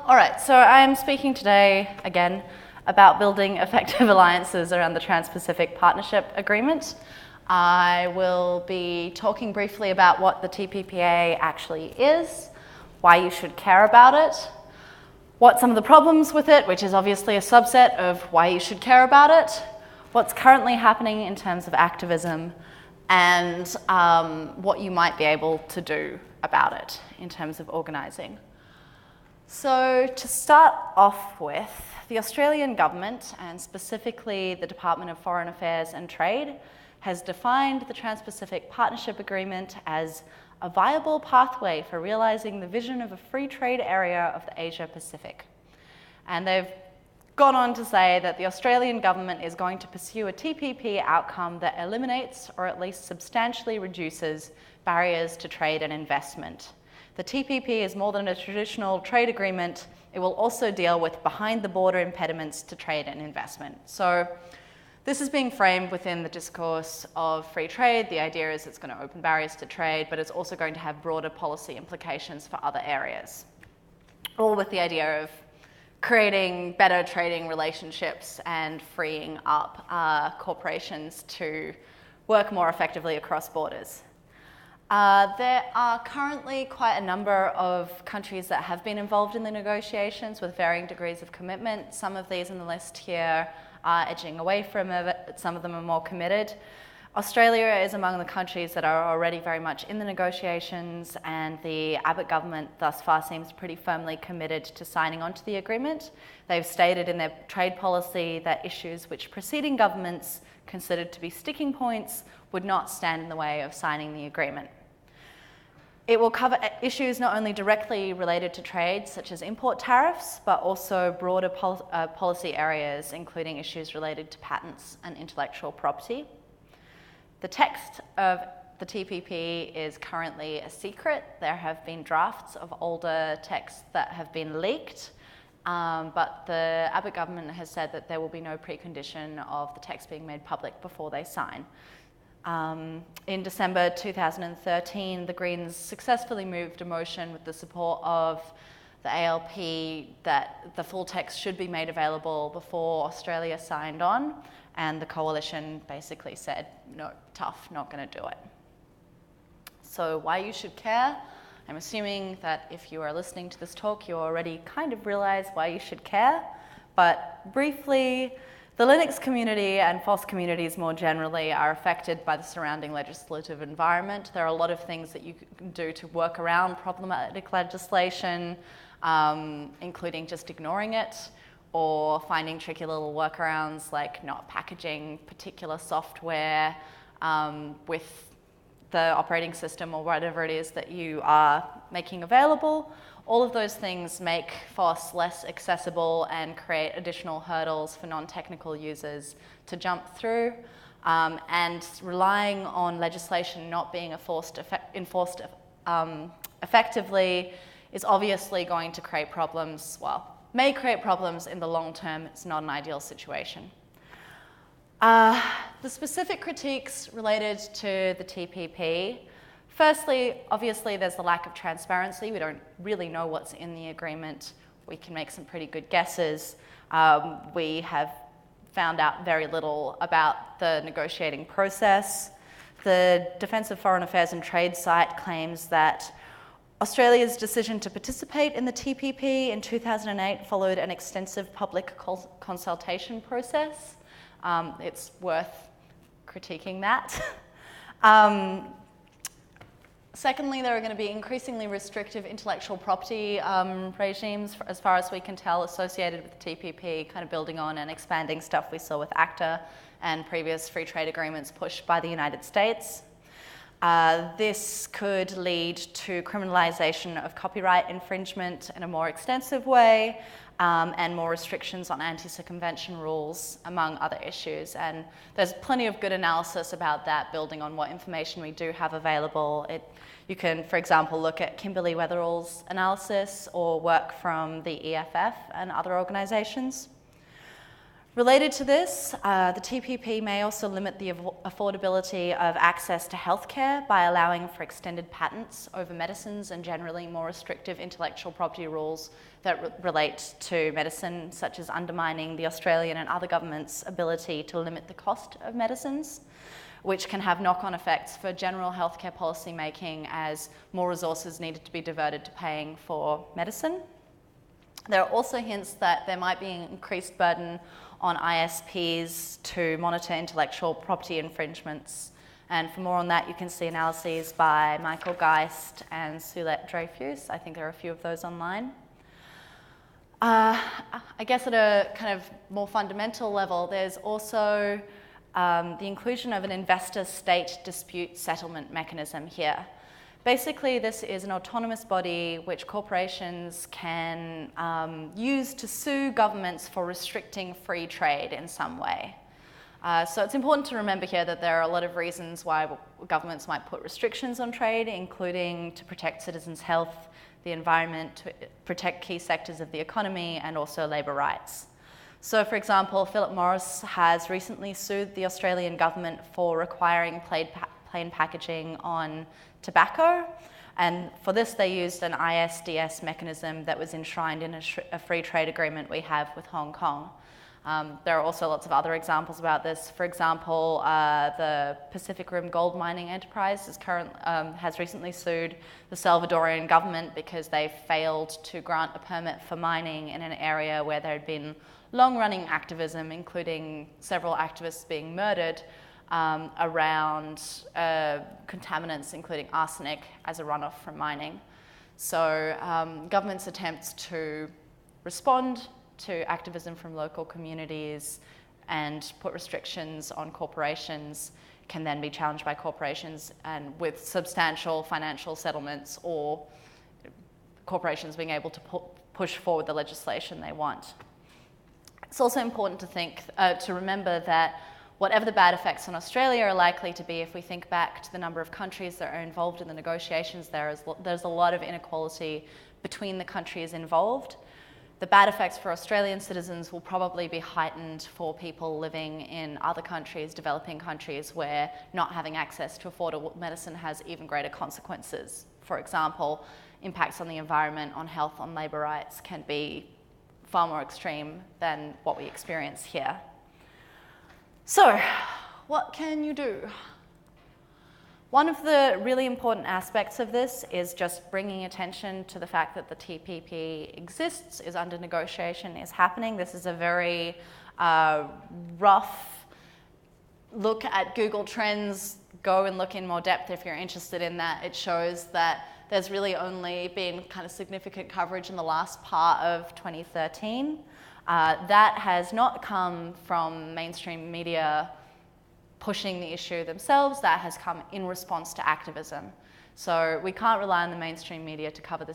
All right, so I'm speaking today, again, about building effective alliances around the Trans-Pacific Partnership Agreement. I will be talking briefly about what the TPPA actually is, why you should care about it, what some of the problems with it, which is obviously a subset of why you should care about it, what's currently happening in terms of activism, and what you might be able to do about it in terms of organising. So to start off with, the Australian government, and specifically the Department of Foreign Affairs and Trade, has defined the Trans-Pacific Partnership Agreement as a viable pathway for realising the vision of a free trade area of the Asia-Pacific. And they've gone on to say that the Australian government is going to pursue a TPP outcome that eliminates or at least substantially reduces barriers to trade and investment. The TPP is more than a traditional trade agreement. It will also deal with behind-the-border impediments to trade and investment. So this is being framed within the discourse of free trade. The idea is it's going to open barriers to trade, but it's also going to have broader policy implications for other areas, all with the idea of creating better trading relationships and freeing up corporations to work more effectively across borders. There are currently quite a number of countries that have been involved in the negotiations with varying degrees of commitment. Some of these on the list here are edging away from it, some of them are more committed. Australia is among the countries that are already very much in the negotiations, and the Abbott government thus far seems pretty firmly committed to signing on to the agreement. They've stated in their trade policy that issues which preceding governments considered to be sticking points would not stand in the way of signing the agreement. It will cover issues not only directly related to trade, such as import tariffs, but also broader policy areas, including issues related to patents and intellectual property. The text of the TPP is currently a secret. There have been drafts of older texts that have been leaked, but the Abbott government has said that there will be no precondition of the text being made public before they sign. In December 2013, the Greens successfully moved a motion with the support of the ALP that the full text should be made available before Australia signed on, and the coalition basically said, no, tough, not going to do it. So why you should care? I'm assuming that if you are listening to this talk, you already kind of realize why you should care, but briefly, the Linux community and FOSS communities more generally are affected by the surrounding legislative environment. There are a lot of things that you can do to work around problematic legislation, including just ignoring it or finding tricky little workarounds like not packaging particular software with the operating system or whatever it is that you are making available. All of those things make FOSS less accessible and create additional hurdles for non-technical users to jump through. And relying on legislation not being enforced effectively is obviously going to create problems, well, may create problems in the long term. It's not an ideal situation. The specific critiques related to the TPP. Firstly, obviously, there's the lack of transparency. We don't really know what's in the agreement. We can make some pretty good guesses. We have found out very little about the negotiating process. The Defence of Foreign Affairs and Trade site claims that Australia's decision to participate in the TPP in 2008 followed an extensive public consultation process. It's worth critiquing that. Secondly, there are going to be increasingly restrictive intellectual property regimes, as far as we can tell, associated with the TPP, kind of building on and expanding stuff we saw with ACTA and previous free trade agreements pushed by the United States. This could lead to criminalisation of copyright infringement in a more extensive way, and more restrictions on anti-circumvention rules, among other issues. And there's plenty of good analysis about that, building on what information we do have available. You can, for example, look at Kimberlee Weatherall's analysis or work from the EFF and other organisations. Related to this, the TPP may also limit the affordability of access to healthcare by allowing for extended patents over medicines and generally more restrictive intellectual property rules that relate to medicine, such as undermining the Australian and other governments' ability to limit the cost of medicines, which can have knock-on effects for general healthcare policy making as more resources needed to be diverted to paying for medicine. There are also hints that there might be an increased burden on ISPs to monitor intellectual property infringements. And for more on that, you can see analyses by Michael Geist and Sulet Dreyfus. I think there are a few of those online. I guess at a kind of more fundamental level, there's also the inclusion of an investor-state dispute settlement mechanism here. Basically, this is an autonomous body which corporations can use to sue governments for restricting free trade in some way. So it's important to remember here that there are a lot of reasons why governments might put restrictions on trade, including to protect citizens' health, the environment, to protect key sectors of the economy, and also labour rights. So, for example, Philip Morris has recently sued the Australian government for requiring plain packaging on tobacco, and for this they used an ISDS mechanism that was enshrined in a free trade agreement we have with Hong Kong. There are also lots of other examples about this. For example, the Pacific Rim Gold Mining Enterprise has recently sued the Salvadorian government because they failed to grant a permit for mining in an area where there had been long-running activism, including several activists being murdered, around contaminants, including arsenic, as a runoff from mining. So government's attempts to respond to activism from local communities and put restrictions on corporations can then be challenged by corporations, and with substantial financial settlements or corporations being able to push forward the legislation they want. It's also important to remember that whatever the bad effects on Australia are likely to be, if we think back to the number of countries that are involved in the negotiations, there's a lot of inequality between the countries involved. The bad effects for Australian citizens will probably be heightened for people living in other countries, developing countries, where not having access to affordable medicine has even greater consequences. For example, impacts on the environment, on health, on labour rights can be far more extreme than what we experience here. So, what can you do? One of the really important aspects of this is just bringing attention to the fact that the TPP exists, is under negotiation, is happening. This is a very rough look at Google Trends. Go and look in more depth if you're interested in that. It shows that there's really only been kind of significant coverage in the last part of 2013. That has not come from mainstream media pushing the issue themselves. That has come in response to activism. So we can't rely on the mainstream media to cover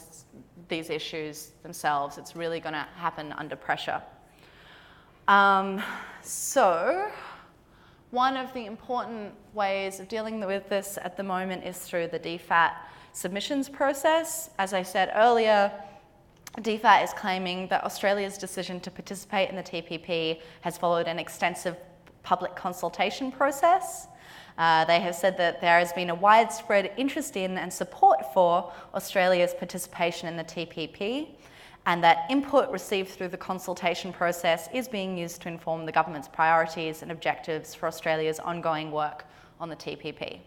these issues themselves. It's really going to happen under pressure. So one of the important ways of dealing with this at the moment is through the DFAT submissions process. As I said earlier, DFAT is claiming that Australia's decision to participate in the TPP has followed an extensive public consultation process. They have said that there has been a widespread interest in and support for Australia's participation in the TPP, and that input received through the consultation process is being used to inform the government's priorities and objectives for Australia's ongoing work on the TPP.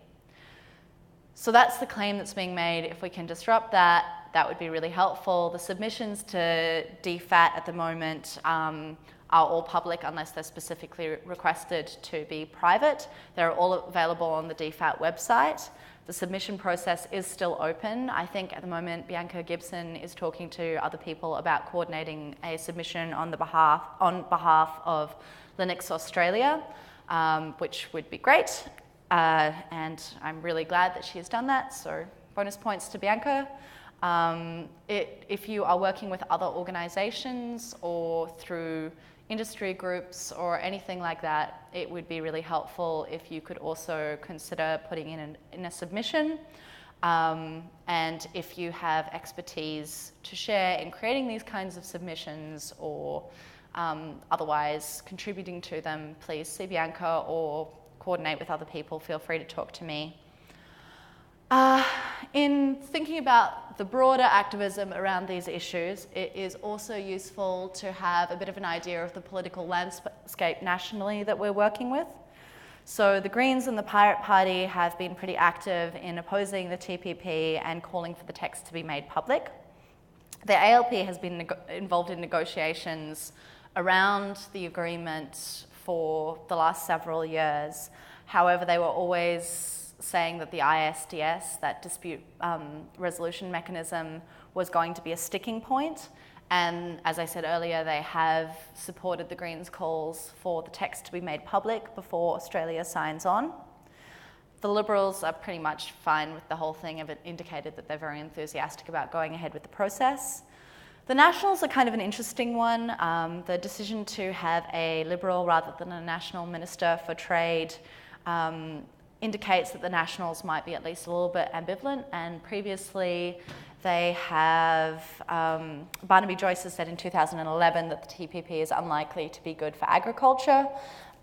So that's the claim that's being made. If we can disrupt that, that would be really helpful. The submissions to DFAT at the moment are all public unless they're specifically requested to be private. They're all available on the DFAT website. The submission process is still open. I think at the moment Bianca Gibson is talking to other people about coordinating a submission on behalf of Linux Australia, which would be great. And I'm really glad that she has done that, so bonus points to Bianca. If you are working with other organisations or through industry groups or anything like that, it would be really helpful if you could also consider putting in a submission. And if you have expertise to share in creating these kinds of submissions or otherwise contributing to them, please see Bianca or coordinate with other people. Feel free to talk to me. In thinking about the broader activism around these issues, it is also useful to have a bit of an idea of the political landscape nationally that we're working with. So the Greens and the Pirate Party have been pretty active in opposing the TPP and calling for the text to be made public. The ALP has been involved in negotiations around the agreement for the last several years. However, they were always saying that the ISDS, that dispute resolution mechanism, was going to be a sticking point. And as I said earlier, they have supported the Greens' calls for the text to be made public before Australia signs on. The Liberals are pretty much fine with the whole thing, have indicated that they're very enthusiastic about going ahead with the process. The Nationals are kind of an interesting one. The decision to have a Liberal rather than a National Minister for Trade indicates that the Nationals might be at least a little bit ambivalent, and previously they have, Barnaby Joyce has said in 2011 that the TPP is unlikely to be good for agriculture.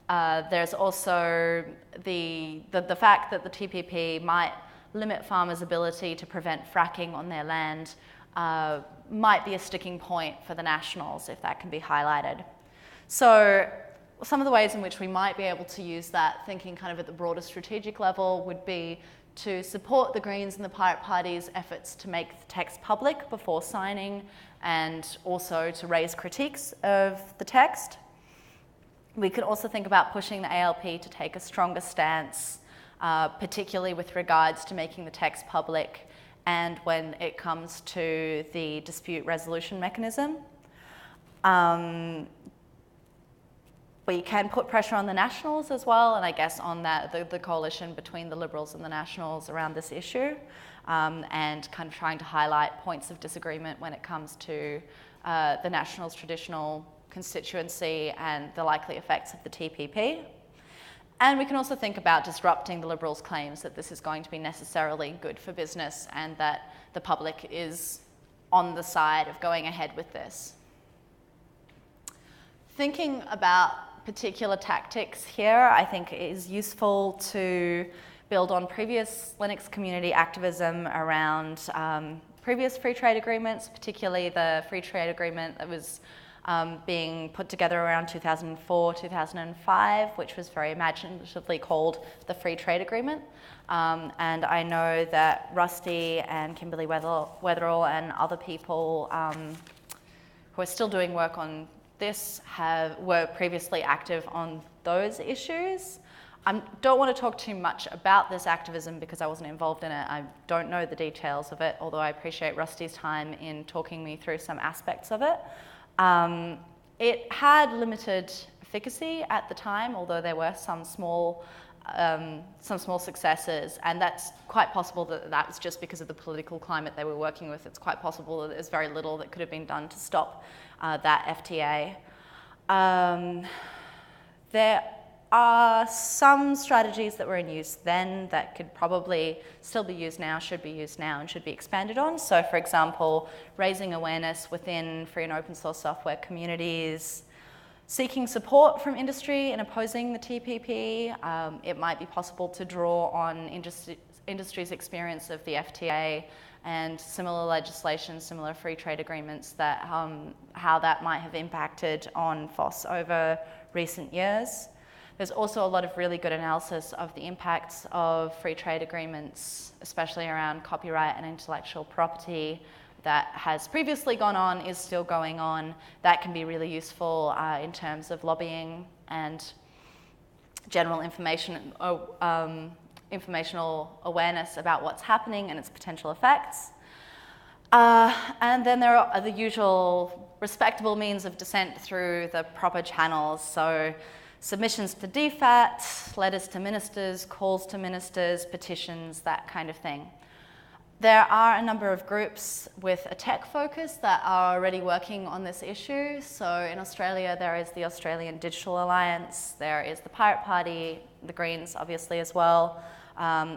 There's also the fact that the TPP might limit farmers' ability to prevent fracking on their land might be a sticking point for the Nationals, if that can be highlighted. So some of the ways in which we might be able to use that, thinking kind of at the broader strategic level, would be to support the Greens and the Pirate Party's efforts to make the text public before signing, and also to raise critiques of the text. We could also think about pushing the ALP to take a stronger stance, particularly with regards to making the text public and when it comes to the dispute resolution mechanism. We can put pressure on the Nationals as well, and I guess on that, the coalition between the Liberals and the Nationals around this issue, and kind of trying to highlight points of disagreement when it comes to the Nationals' traditional constituency and the likely effects of the TPP. And we can also think about disrupting the Liberals' claims that this is going to be necessarily good for business and that the public is on the side of going ahead with this. Thinking about particular tactics here, I think it is useful to build on previous Linux community activism around previous free trade agreements, particularly the free trade agreement that was being put together around 2004, 2005, which was very imaginatively called the Free Trade Agreement. And I know that Rusty and Kimberlee Weatherall and other people who are still doing work on this were previously active on those issues. I don't want to talk too much about this activism because I wasn't involved in it. I don't know the details of it, although I appreciate Rusty's time in talking me through some aspects of it. It had limited efficacy at the time, although there were some small successes, and that's quite possible that that was just because of the political climate they were working with. It's quite possible that there's very little that could have been done to stop that FTA. There are some strategies that were in use then that could probably still be used now, should be used now, and should be expanded on. So, for example, raising awareness within free and open source software communities, seeking support from industry in opposing the TPP. It might be possible to draw on industry's experience of the FTA and similar legislation, similar free trade agreements, that how that might have impacted on FOSS over recent years. There's also a lot of really good analysis of the impacts of free trade agreements, especially around copyright and intellectual property, that has previously gone on, is still going on. That can be really useful in terms of lobbying and general informational awareness about what's happening and its potential effects. And then there are the usual respectable means of dissent through the proper channels. So submissions to DFAT, letters to ministers, calls to ministers, petitions, that kind of thing. There are a number of groups with a tech focus that are already working on this issue. So in Australia, there is the Australian Digital Alliance, there is the Pirate Party, the Greens obviously as well.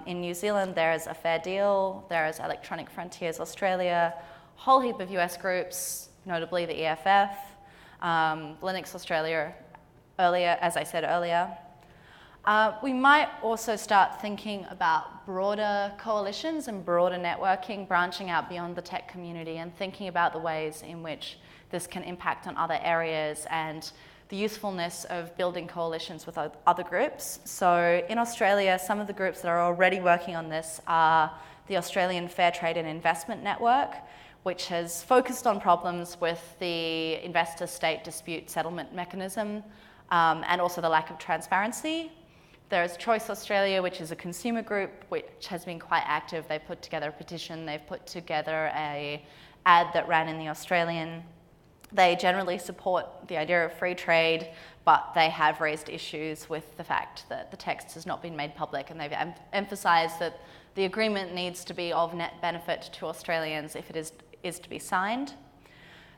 In New Zealand, there is a Fair Deal, there is Electronic Frontiers Australia, a whole heap of US groups, notably the EFF. Linux Australia earlier, as I said earlier. We might also start thinking about broader coalitions and broader networking, branching out beyond the tech community and thinking about the ways in which this can impact on other areas and the usefulness of building coalitions with other groups. So in Australia, some of the groups that are already working on this are the Australian Fair Trade and Investment Network, which has focused on problems with the investor-state dispute settlement mechanism and also the lack of transparency. There's Choice Australia, which is a consumer group which has been quite active. They've put together a petition, they've put together an ad that ran in The Australian. They generally support the idea of free trade, but they have raised issues with the fact that the text has not been made public, and they've emphasised that the agreement needs to be of net benefit to Australians if it is to be signed.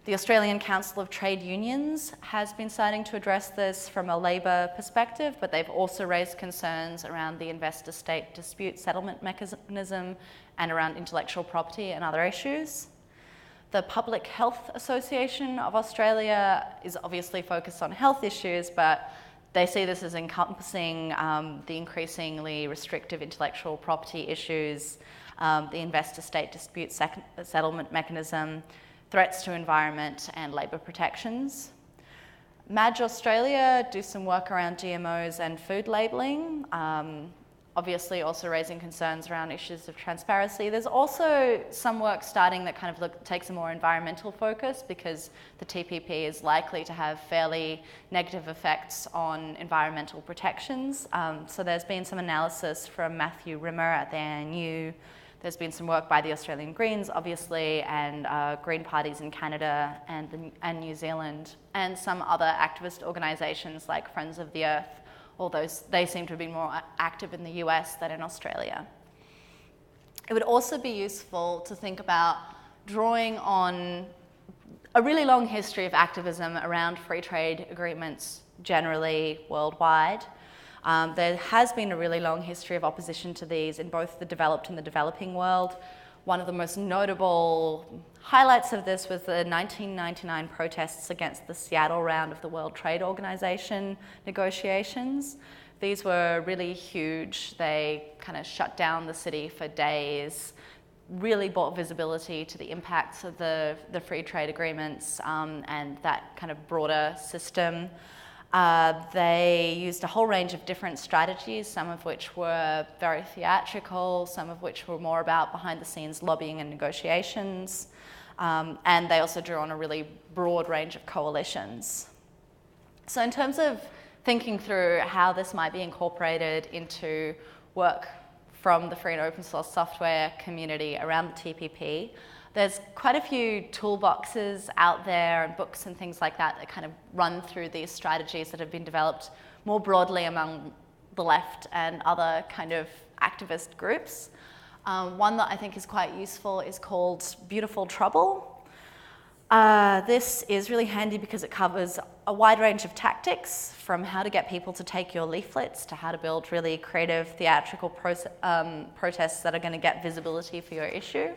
The Australian Council of Trade Unions has been starting to address this from a Labor perspective, but they've also raised concerns around the investor-state dispute settlement mechanism and around intellectual property and other issues. The Public Health Association of Australia is obviously focused on health issues, but they see this as encompassing the increasingly restrictive intellectual property issues, the investor-state dispute settlement mechanism, threats to environment and labour protections. MAG Australia do some work around GMOs and food labelling, obviously also raising concerns around issues of transparency. There's also some work starting that kind of takes a more environmental focus because the TPP is likely to have fairly negative effects on environmental protections. So there's been some analysis from Matthew Rimmer at the ANU. There's been some work by the Australian Greens, obviously, and Green parties in Canada and New Zealand, and some other activist organisations like Friends of the Earth, although they seem to have been more active in the US than in Australia. It would also be useful to think about drawing on a really long history of activism around free trade agreements generally worldwide. There has been a really long history of opposition to these in both the developed and the developing world. One of the most notable highlights of this was the 1999 protests against the Seattle round of the World Trade Organization negotiations. These were really huge. They kind of shut down the city for days, really brought visibility to the impacts of the free trade agreements and that kind of broader system. They used a whole range of different strategies, some of which were very theatrical, some of which were more about behind-the-scenes lobbying and negotiations, and they also drew on a really broad range of coalitions. So in terms of thinking through how this might be incorporated into work from the free and open source software community around the TPP, there's quite a few toolboxes out there and books and things like that that kind of run through these strategies that have been developed more broadly among the left and other kind of activist groups. One that I think is quite useful is called Beautiful Trouble. This is really handy because it covers a wide range of tactics, from how to get people to take your leaflets to how to build really creative theatrical protests that are going to get visibility for your issue.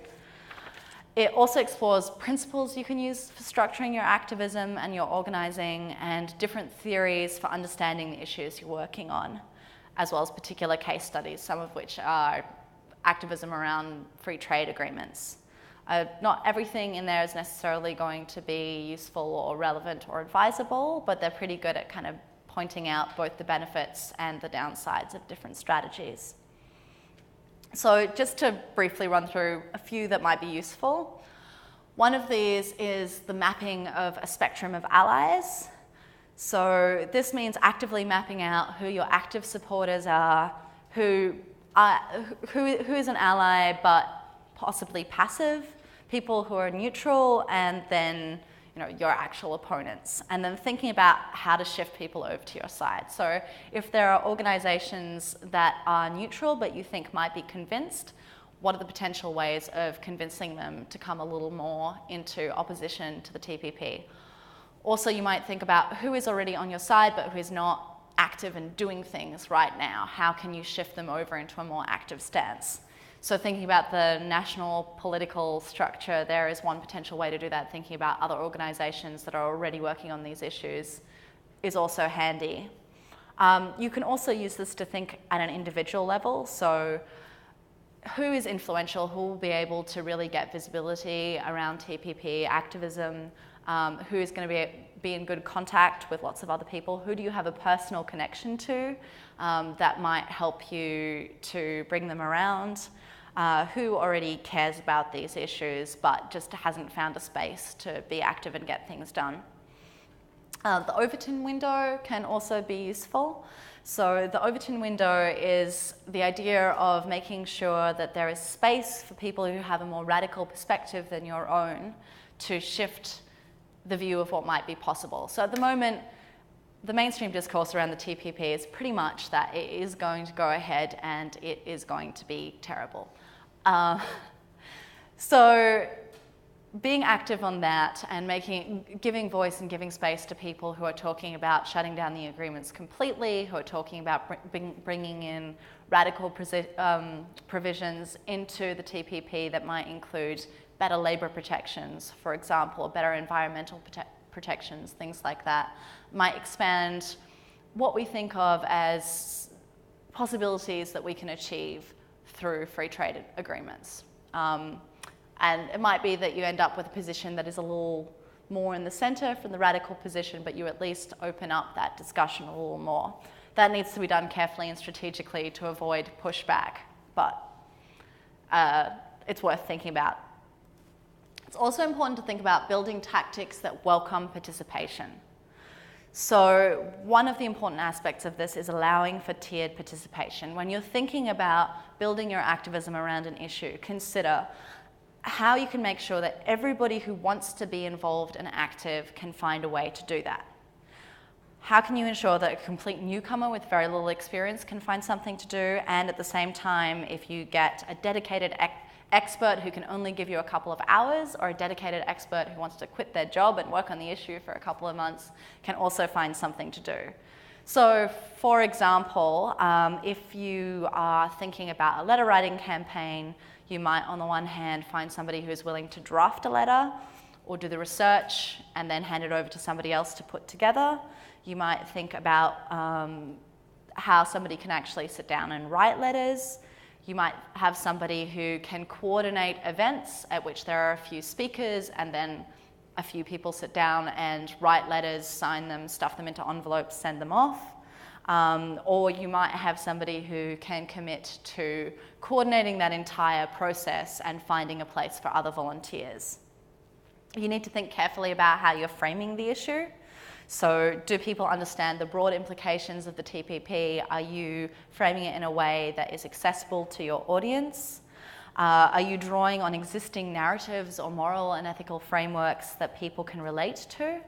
It also explores principles you can use for structuring your activism and your organising, and different theories for understanding the issues you're working on, as well as particular case studies, some of which are activism around free trade agreements. Not everything in there is necessarily going to be useful or relevant or advisable, but they're pretty good at kind of pointing out both the benefits and the downsides of different strategies. So just to briefly run through a few that might be useful. One of these is the mapping of a spectrum of allies. So this means actively mapping out who your active supporters are, who is an ally but possibly passive, people who are neutral, and then your actual opponents, and then thinking about how to shift people over to your side. So if there are organisations that are neutral but you think might be convinced, what are the potential ways of convincing them to come a little more into opposition to the TPP? Also, you might think about who is already on your side but who is not active and doing things right now. How can you shift them over into a more active stance? So thinking about the national political structure, there is one potential way to do that. Thinking about other organisations that are already working on these issues is also handy. You can also use this to think at an individual level. So who is influential, who will be able to really get visibility around TPP activism, who is going to be in good contact with lots of other people, who do you have a personal connection to that might help you to bring them around, who already cares about these issues but just hasn't found a space to be active and get things done. The Overton window can also be useful. So the Overton window is the idea of making sure that there is space for people who have a more radical perspective than your own to shift the view of what might be possible. So at the moment, the mainstream discourse around the TPP is pretty much that it is going to go ahead and it is going to be terrible. So being active on that and giving voice and giving space to people who are talking about shutting down the agreements completely, who are talking about bringing in radical provisions into the TPP that might include better labour protections, for example, or better environmental protections, things like that, might expand what we think of as possibilities that we can achieve through free trade agreements. And it might be that you end up with a position that is a little more in the centre from the radical position, but you at least open up that discussion a little more. That needs to be done carefully and strategically to avoid pushback, but it's worth thinking about. It's also important to think about building tactics that welcome participation. So one of the important aspects of this is allowing for tiered participation. When you're thinking about building your activism around an issue, consider how you can make sure that everybody who wants to be involved and active can find a way to do that. How can you ensure that a complete newcomer with very little experience can find something to do, and at the same time, if you get a dedicated expert who can only give you a couple of hours, or a dedicated expert who wants to quit their job and work on the issue for a couple of months, can also find something to do. So, for example, if you are thinking about a letter writing campaign, you might, on the one hand, find somebody who is willing to draft a letter or do the research and then hand it over to somebody else to put together. You might think about how somebody can actually sit down and write letters. You might have somebody who can coordinate events at which there are a few speakers and then a few people sit down and write letters, sign them, stuff them into envelopes, send them off. Or you might have somebody who can commit to coordinating that entire process and finding a place for other volunteers. You need to think carefully about how you're framing the issue. So do people understand the broad implications of the TPP? Are you framing it in a way that is accessible to your audience? Are you drawing on existing narratives or moral and ethical frameworks that people can relate to?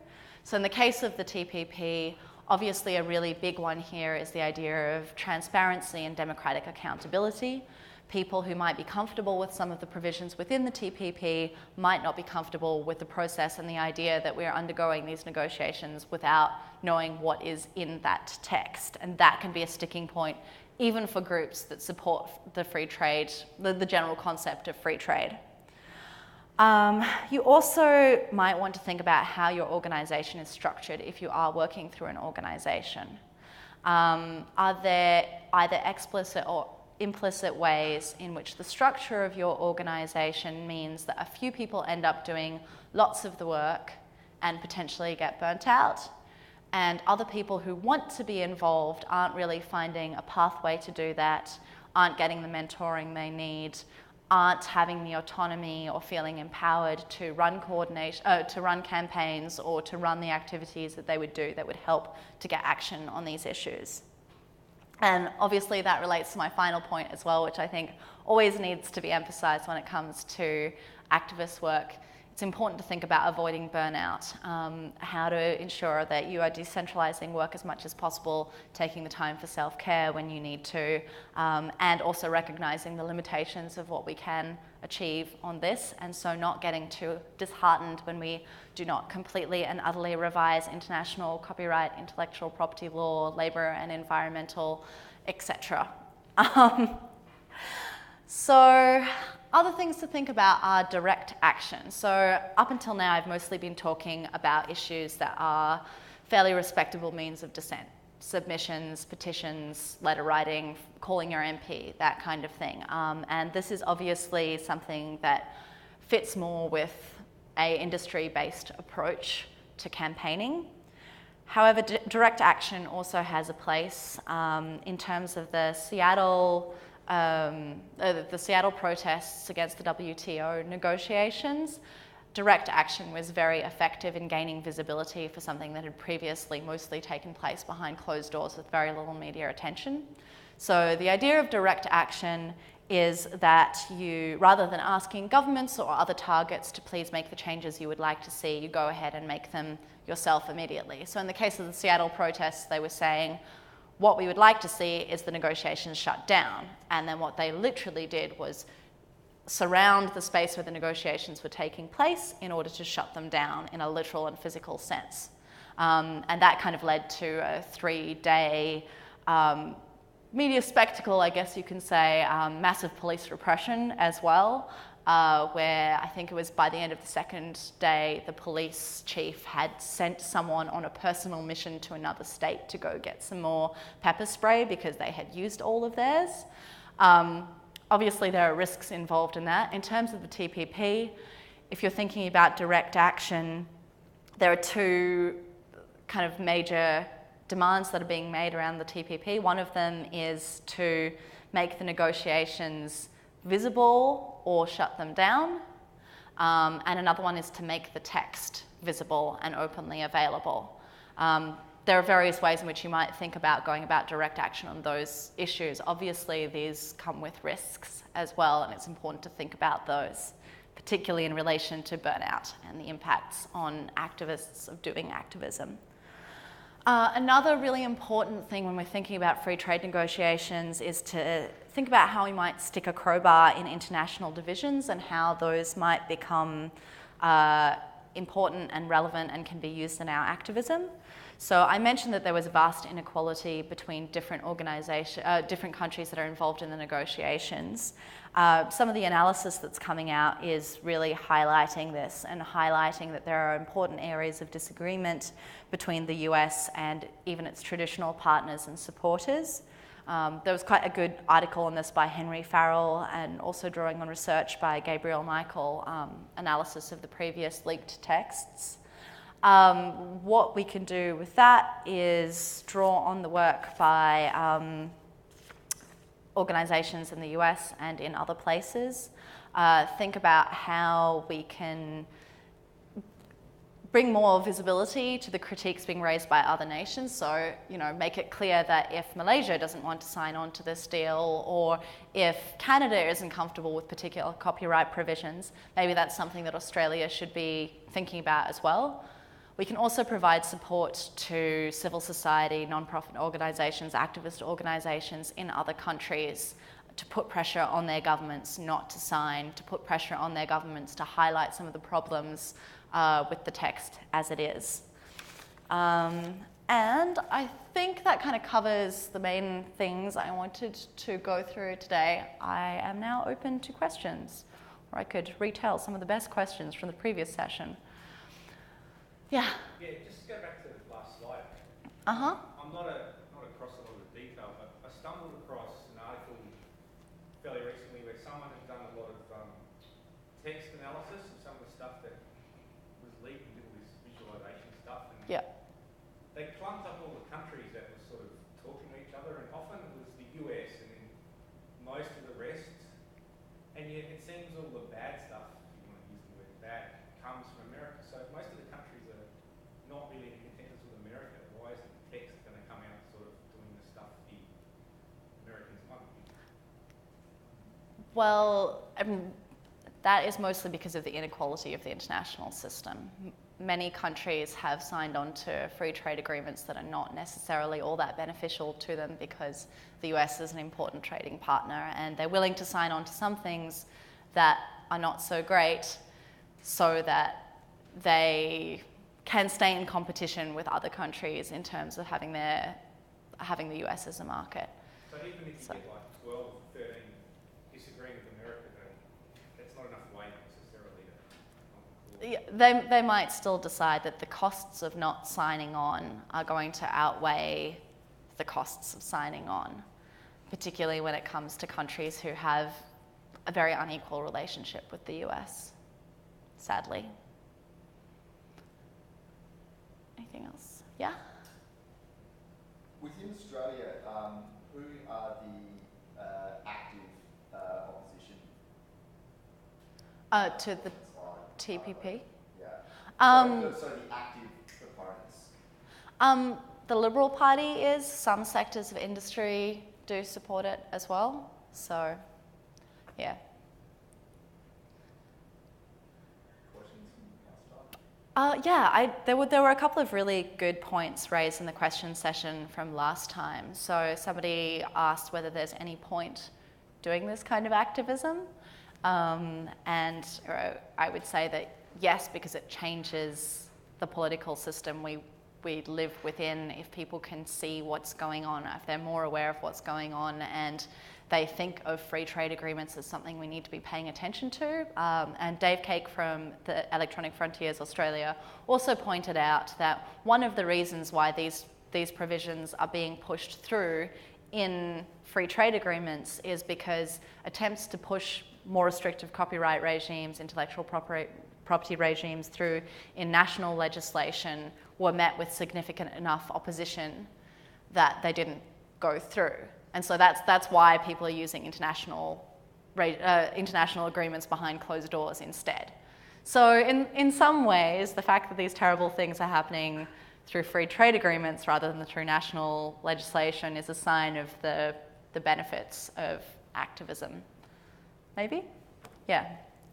So in the case of the TPP, obviously a really big one here is the idea of transparency and democratic accountability. People who might be comfortable with some of the provisions within the TPP might not be comfortable with the process and the idea that we're undergoing these negotiations without knowing what is in that text. And that can be a sticking point even for groups that support the free trade, the general concept of free trade. You also might want to think about how your organisation is structured if you are working through an organisation. Are there either explicit or implicit ways in which the structure of your organisation means that a few people end up doing lots of the work and potentially get burnt out, and other people who want to be involved aren't really finding a pathway to do that, aren't getting the mentoring they need, aren't having the autonomy or feeling empowered to run campaigns or to run the activities that they would do that would help to get action on these issues. And obviously that relates to my final point as well, which I think always needs to be emphasised when it comes to activist work. It's important to think about avoiding burnout, how to ensure that you are decentralising work as much as possible, taking the time for self-care when you need to, and also recognising the limitations of what we can achieve on this, and so not getting too disheartened when we do not completely and utterly revise international copyright, intellectual property law, labour and environmental, etc. So other things to think about are direct action. So up until now, I've mostly been talking about issues that are fairly respectable means of dissent. Submissions, petitions, letter writing, calling your MP, that kind of thing. And this is obviously something that fits more with an industry-based approach to campaigning. However, direct action also has a place in terms of the Seattle protests against the WTO negotiations. Direct action was very effective in gaining visibility for something that had previously mostly taken place behind closed doors with very little media attention. So the idea of direct action is that you, rather than asking governments or other targets to please make the changes you would like to see, you go ahead and make them yourself immediately. So in the case of the Seattle protests, they were saying, what we would like to see is the negotiations shut down. And then what they literally did was surround the space where the negotiations were taking place in order to shut them down in a literal and physical sense. And that kind of led to a 3-day media spectacle, I guess you can say, massive police repression as well, where I think it was by the end of the second day, the police chief had sent someone on a personal mission to another state to go get some more pepper spray because they had used all of theirs. Obviously, there are risks involved in that. In terms of the TPP, if you're thinking about direct action, there are two kind of major demands that are being made around the TPP. One of them is to make the negotiations visible or shut them down. And another one is to make the text visible and openly available. There are various ways in which you might think about going about direct action on those issues. Obviously, these come with risks as well, and it's important to think about those, particularly in relation to burnout and the impacts on activists of doing activism. Another really important thing when we're thinking about free trade negotiations is to think about how we might stick a crowbar in international divisions and how those might become important and relevant and can be used in our activism. So I mentioned that there was a vast inequality between different countries that are involved in the negotiations. Some of the analysis that's coming out is really highlighting this and highlighting that there are important areas of disagreement between the US and even its traditional partners and supporters. There was quite a good article on this by Henry Farrell and also drawing on research by Gabriel Michael, analysis of the previous leaked texts. What we can do with that is draw on the work by organizations in the US and in other places. Think about how we can bring more visibility to the critiques being raised by other nations. So, make it clear that if Malaysia doesn't want to sign on to this deal, or if Canada isn't comfortable with particular copyright provisions, maybe that's something that Australia should be thinking about as well. We can also provide support to civil society, non-profit organisations, activist organisations in other countries to put pressure on their governments not to sign, to put pressure on their governments to highlight some of the problems with the text as it is. And I think that kind of covers the main things I wanted to go through today. I am now open to questions, or I could retell some of the best questions from the previous session. Yeah. Yeah, just go back to the last slide. Uh-huh. I'm not across a lot of the detail, but I stumbled across an article fairly recently where someone had done a lot of text analysis of some of the stuff that was leaked and did all this visualization stuff. And yeah. They clumped up all the countries that were sort of talking to each other, and often it was the US and then most of the rest. And yet it seems all the bad stuff, if you want to use the word bad, comes from America. So most of the countries are not really in contenders with America. Why isn't the text going to come out sort of doing the stuff the Americans want? Well, that is mostly because of the inequality of the international system. Many countries have signed on to free trade agreements that are not necessarily all that beneficial to them because the US is an important trading partner, and they're willing to sign on to some things that are not so great so that they can stay in competition with other countries in terms of having the US as a market. So even if you get like 12, 13 disagreeing with they might still decide that the costs of not signing on are going to outweigh the costs of signing on, particularly when it comes to countries who have a very unequal relationship with the US, sadly. Anything else? Yeah? Within Australia, who are the active opposition? To the TPP? Yeah. So the active opponents? The Liberal Party is. Some sectors of industry do support it as well. So, yeah. Questions from Councillor? There were a couple of really good points raised in the question session from last time. So somebody asked whether there's any point doing this kind of activism. And I would say that yes, because it changes the political system we live within. If people can see what's going on, if they're more aware of what's going on, and they think of free trade agreements as something we need to be paying attention to. And Dave Cake from the Electronic Frontiers Australia also pointed out that one of the reasons why these provisions are being pushed through in free trade agreements is because attempts to push more restrictive copyright regimes, intellectual property regimes through in national legislation were met with significant enough opposition that they didn't go through. And so that's why people are using international agreements behind closed doors instead. So in some ways, the fact that these terrible things are happening through free trade agreements rather than through national legislation is a sign of the benefits of activism. Maybe? Yeah.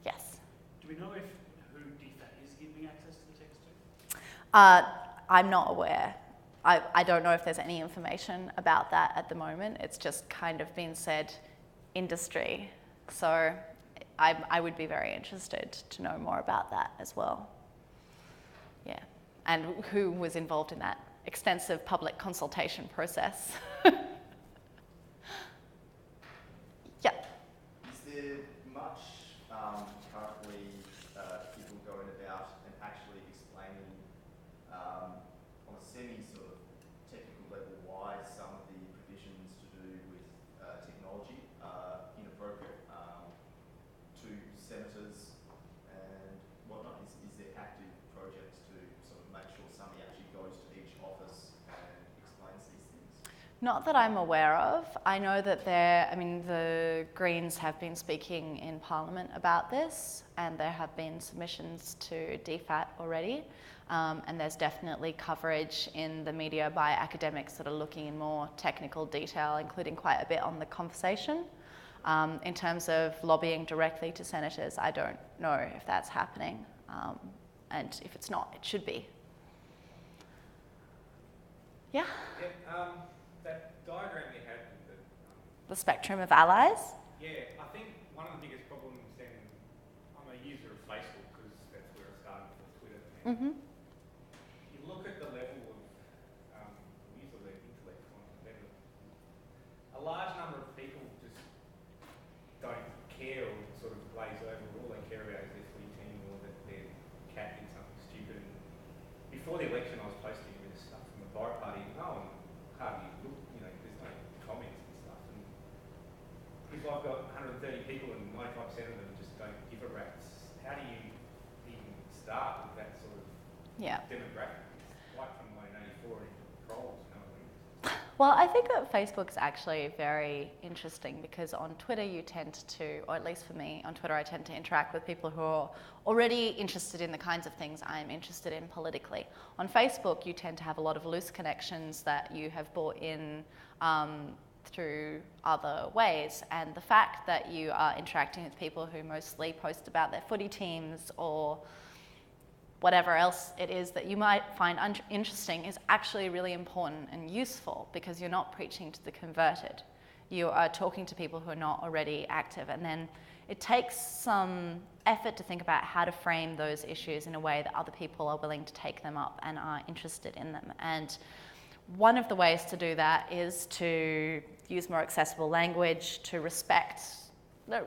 Yes. Do we know who DFAT is giving access to the text to? I'm not aware. I don't know if there's any information about that at the moment. It's just kind of been said industry. So I would be very interested to know more about that as well. Yeah. And who was involved in that extensive public consultation process. Yeah. Is there much currently people going about and actually explaining on a semi sort of technical level why some of the provisions to do with technology are inappropriate to senators and whatnot? Is there active projects to sort of make sure somebody actually goes to each office and explains these things? Not that I'm aware of. I know that the Greens have been speaking in Parliament about this, and there have been submissions to DFAT already. And there's definitely coverage in the media by academics that are looking in more technical detail, including quite a bit on the conversation. In terms of lobbying directly to senators, I don't know if that's happening. And if it's not, it should be. Yeah? That diagram you had with The spectrum of allies? yeah, I think one of the biggest problems then, I'm a user of Facebook because that's where I started with Twitter. Mm-hmm. You look at the level of user intellect on level. A large number of people just don't care or sort of glaze over. All they care about is their free team or that their cat did something stupid. And before the election, I was posting a bit of stuff from the Borough Party. No one hardly looked, there's no comments and stuff. And if I've got 130 people and 95% of them just don't give a rat's, how do you even start with that sort of demographic? It's right from 1984 into trolls, Well, I think that Facebook's actually very interesting because on Twitter you tend to, or at least for me, on Twitter I tend to interact with people who are already interested in the kinds of things I'm interested in politically. On Facebook you tend to have a lot of loose connections that you have brought in through other ways, and the fact that you are interacting with people who mostly post about their footy teams or whatever else it is that you might find interesting is actually really important and useful because you're not preaching to the converted. You are talking to people who are not already active, and then it takes some effort to think about how to frame those issues in a way that other people are willing to take them up and are interested in them. And one of the ways to do that is to use more accessible language, to respect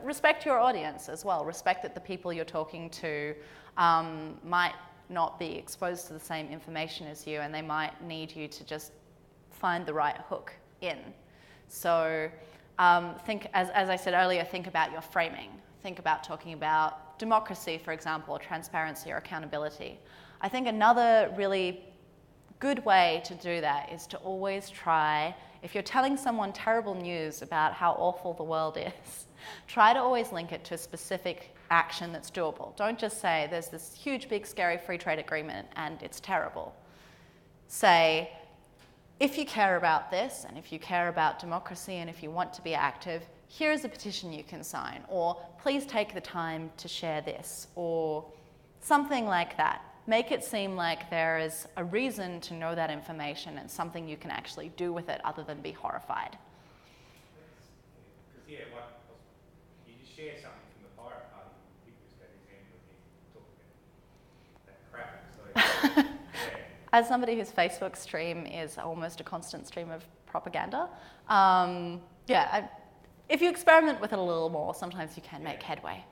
respect your audience as well. Respect that the people you're talking to might not be exposed to the same information as you, and they might need you to just find the right hook in. So think, as I said earlier, think about your framing. Think about talking about democracy, for example, or transparency or accountability. I think another really good way to do that is to always try, if you're telling someone terrible news about how awful the world is, try to always link it to a specific action that's doable. Don't just say there's this huge, big, scary free trade agreement and it's terrible. Say, if you care about this, and if you care about democracy, and if you want to be active, here's a petition you can sign, or please take the time to share this, or something like that. Make it seem like there is a reason to know that information and something you can actually do with it other than be horrified. Because, yeah, like, you just share something from the Pirate Party, you just go to example and talk about that crap. So, yeah. As somebody whose Facebook stream is almost a constant stream of propaganda, if you experiment with it a little more, sometimes you can make headway.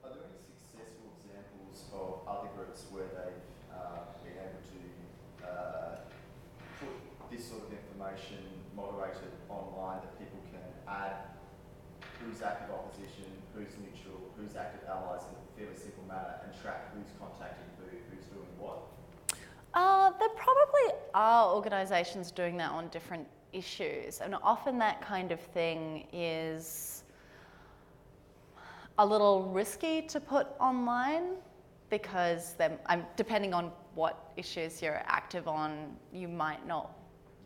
Are there any successful examples of other groups where they've been able to put this sort of information moderated online that people can add who's active opposition, who's neutral, who's active allies in a fairly simple manner, and track who's contacting who, who's doing what? There probably are organisations doing that on different issues, and often that kind of thing is a little risky to put online because depending on what issues you're active on, you might not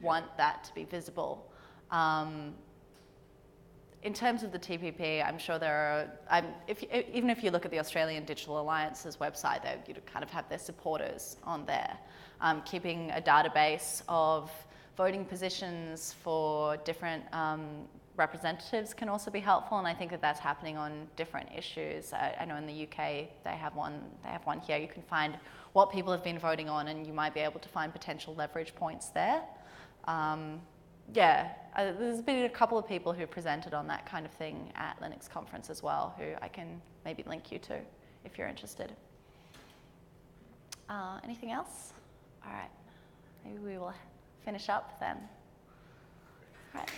want that to be visible. In terms of the TPP, I'm sure there are, even if you look at the Australian Digital Alliance's website, you kind of have their supporters on there. Keeping a database of voting positions for different representatives can also be helpful, and I think that that's happening on different issues. I know in the UK they have one here. You can find what people have been voting on, and you might be able to find potential leverage points there. There's been a couple of people who presented on that kind of thing at Linux conference as well, who I can maybe link you to if you're interested. Anything else? All right, maybe we will finish up then. All right.